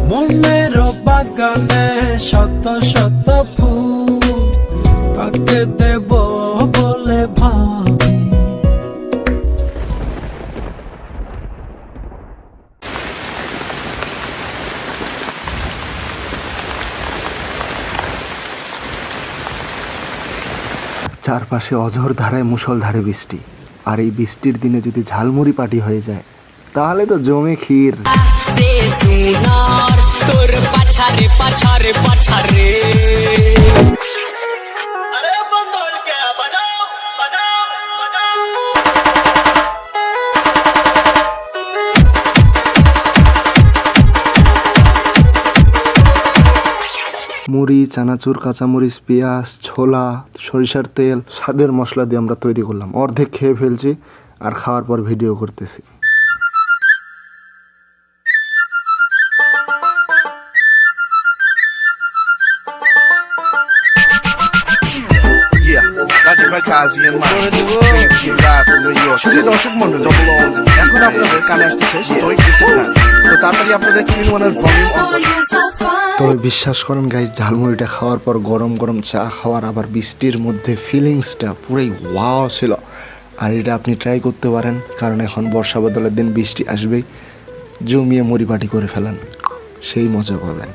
মনের বাগানে শত শত ফুল কাকে দেব বলে ভাবি। চারপাশে অঝোর ধারায় মুষলধারে বৃষ্টি, আর এই বৃষ্টির দিনে যদি ঝালমুড়ি পার্টি হয়ে যায় তাহলে তো জমে ক্ষীর। তোর পাছারে পাছারে পাছারে মুড়ি, চানাচুর, কাঁচামরিচ, পেঁয়াজ, ছোলা, সরিষার তেল, স্বাদের মশলা দিয়ে আমরা তৈরি করলাম। অর্ধেক খেয়ে ফেলছি আর খাওয়ার পর ভিডিও করতেছি। দর্শক মন্ডল এখন আপনাদের কানে আসতেছে স্টোইক ডিসিপ্লিন। তো তাড়াতাড়ি আপনাদের 3-in-1 ভলিউম অন করুন। তবে বিশ্বাস করেন গাইস, ঝালমুড়িটা খাওয়ার পর গরম গরম চা খাওয়ার আবার বৃষ্টির মধ্যে ফিলিংসটা পুরাই ওয়াও ছিল। আর এটা আপনি ট্রাই করতে পারেন, কারণ এখন বর্ষা বদলের দিন বৃষ্টি আসবেই। জমিয়ে মুড়ি পাটি করে ফেলেন, সেই মজা পাবেন।